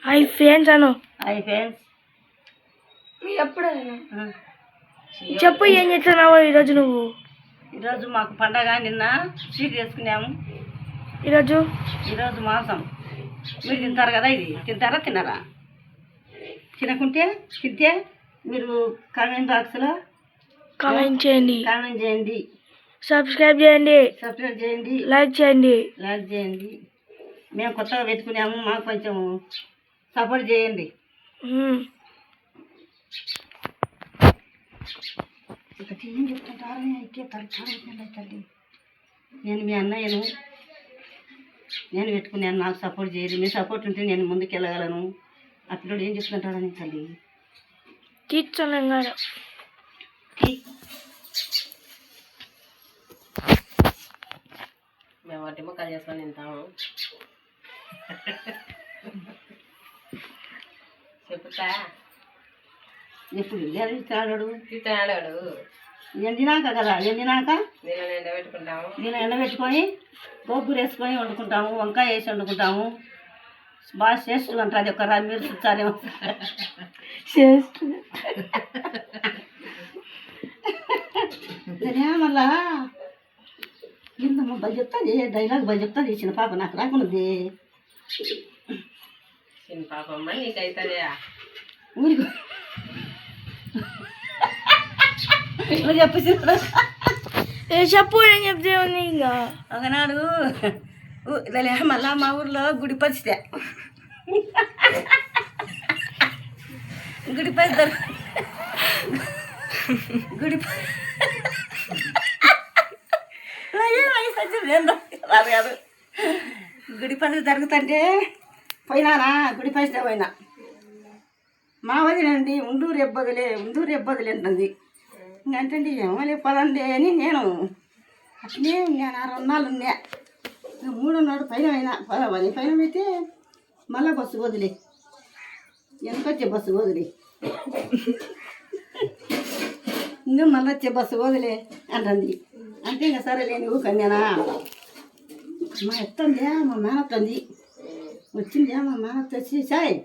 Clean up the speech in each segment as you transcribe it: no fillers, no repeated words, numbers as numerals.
Hi friends Anu. Hi friends. ఎప్పుడైనా చెప్పు, ఏం చేస్తున్నావు ఈరోజు నువ్వు? ఈరోజు మాకు పండగ. నిన్న స్వీట్ చేసుకున్నాము. ఈరోజు మాంసం. మీరు తింటారు కదా, ఇది తింటారా తిన్నారా? తింటే మీరు కామెంట్ బాక్స్లో కామెంట్ చేయండి, సబ్స్క్రైబ్ చేయండి, లైక్ చేయండి. మేము కొత్తగా పెట్టుకున్నాము, మాకు కొంచెం సపోర్ట్ చేయండి. ఒకటి ఏం చెప్తుంటారని అయితే తల్లి, నేను మీ అన్నయ్యను నేను పెట్టుకున్నాను, నాకు సపోర్ట్ చేయరు. మీ సపోర్ట్ ఉంటే నేను ముందుకు వెళ్ళగలను. అప్పుడు ఏం చెప్తుంటాడని తల్లి తెలంగాణ మేము వాటి ముక్కలు చేసుకొని తింటాము. చెప్పుతా ఎప్పుడు తిన్నాడు ఎండినాక కదా, నేను ఎండబెట్టుకొని గోపురు వేసుకొని వండుకుంటాము, వంకాయ వేసి వండుకుంటాము. బాగా చేస్తూ అంటారు. ఒక మీరు చూస్తారేమో మళ్ళా ఏందమ్మా బాగా చెప్తాది, డైలాగ్ బాగా చెప్తాది. చిన్న పాప నాకు రాకున్నది. చిన్న పాప అమ్మ నీకైతే ఊరికి చెప్పు, నేను చెప్తే ఇంకా ఒకనాడు మళ్ళా మా ఊర్లో గుడి పరిచితే గుడి పరిచి గుడి కాదు గుడి పని జరుగుతుంటే పోయినానా, గుడి పరిచితే పోయినా. మా వదిలేండి ఉండూరు ఎబ్బదులే అంటుంది. ఇంకంటే ఏమో పదండి అని నేను అట్లే ఉన్నాను. 2 నాళ్ళు ఉన్నా. 3 నాడు పైన పదవని పైన అయితే మళ్ళీ బస్సు వదిలే, ఎందుకొచ్చే బస్సు వదిలే, ఇంకా మళ్ళీ వచ్చే బస్సు వదిలే అంటుంది. అంటే ఇంకా సరేలే నువ్వు కన్యానా. మా ఎత్తందే మా మేనత్తంది వచ్చిందే. మా మేనత్త వచ్చి సాయ్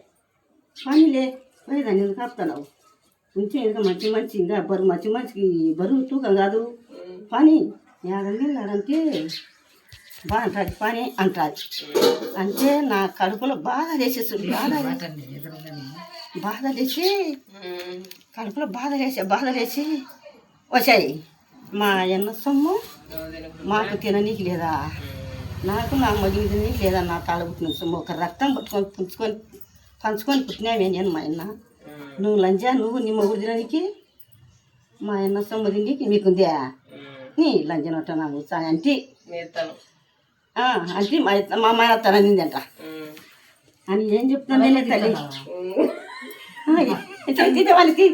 పనిలే పోయేదాన్ని ఎందుకు ఆపుతున్నావు, ఉంచి ఇంకా మంచి ఇంకా బరువు మంచికి బరువు తూకం కాదు పని ఏడంటే బాగా అంటుంది. పని అంటుంది అంటే నా కడుపులో బాధ లేచేసి కడుపులో బాధ లేచి వచ్చాయి. మా అన్న సొమ్ము మాకు తిననీకి లేదా, నాకు నా మగిలి తిననీకి లేదా. నా తాళ పుట్టిన సొమ్ము ఒక రక్తం పట్టుకొని పంచుకొని పుట్టినామే నేను మా అన్న. నువ్వు లంజా, నువ్వు నీ మొగుడు తిననీకి మా అన్న సొమ్ము తిండికి మీకుందే నీ లంజనట్ట నా కూర్చొని అంటే మా మాయ తనంది అంట అని ఏం చెప్తాను తల్లి. తీసే వాళ్ళకి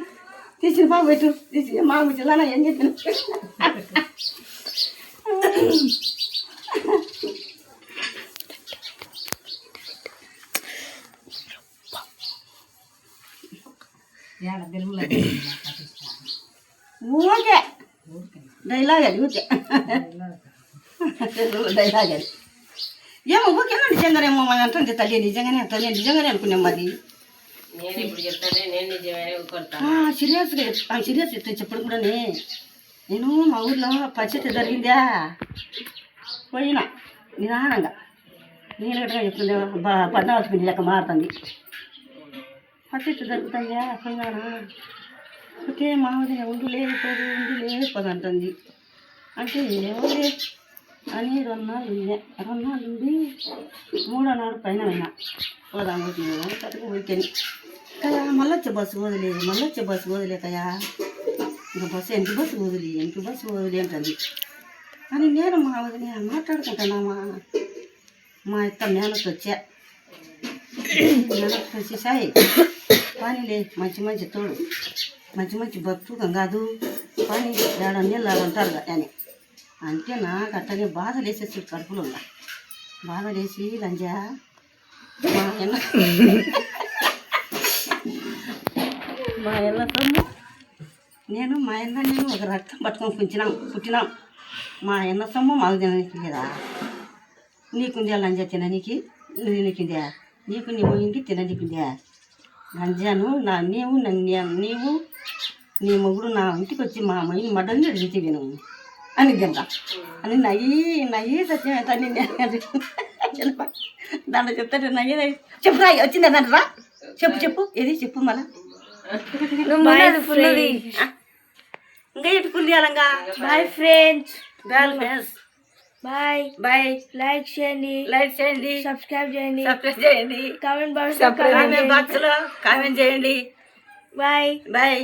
తీసిన బాబు పెట్టు తీసి మా ముచ్చలా ఏం చెప్పిన ఊరికే డైలాగ్ అది ఊరికే డైలాగ్ అది ఏమో ఊరికే నిజంగానేమో మన అంటుంది తల్లి. నిజంగానే అనుకున్నాం. మరి సీరియస్ చెప్తే చెప్పడం కూడా నేను మా ఊర్లో పచ్చడి జరిగిందా పోయినా నిదానంగా నీలగట్టగా చెప్తుండే. 14 పిండి లెక్క మారుతుంది. పచ్చడి జరుగుతుందా పోయినానా అయితే మా వదిన ఉండు లేకపోదు అంటుంది. అంటే ఏమోలే అని 2 నాళ్ళు ఉండే. 2 నాళ్ళు ఉండి 3వ నాడు పైన అయినా పోదాము కట్టుకు ఊరికెళ్ళి కదా. మళ్ళీ వచ్చే బస్సు వదిలే కయా. ఇంకా ఎంత బస్సు వదిలి అంటుంది. అని నేను మా వదిన మాట్లాడుకుంటున్నామా. మా అత్త మేనత్త వచ్చి సాయి పనిలే మంచి తోడు మంచి బతుకం కాదు పని 7 నెలలు అంటారు అని అంటే నాకు అట్టనే బాధ లేసేసి కడుపులో బాధ లేచి లంజా మా ఎల్ల సొమ్ము నేను మా ఒక రక్తం పట్టుకొని పుట్టినాం. మా అన్న సొమ్ము మాకు తినడానికి లేదా, నీకుందే లంజా తిననీకి నీకుందే నీకు నీ మొయ్యింది తినదికుందా గంజాను నీవు నీ మొగుడు నా ఇంటికి వచ్చి మా మొయ్యిని మడ్డని అడిగితే నువ్వు అని తింటా అని నయ్యి సత్యం తల్లి దాంట్లో చెప్తాడు నయ్యి చెప్పురా వచ్చిందా దాంట్లో చెప్పు ఏది చెప్పు మళ్ళా ఇంకా ఎటు కుల్లియాలంగా bye friends. Friends bye. Bye. Like చేయండి, సబ్స్క్రైబ్ చేయండి, కామెంట్ బాక్స్ కామెంట్ చేయండి. బాయ్. బాయ్.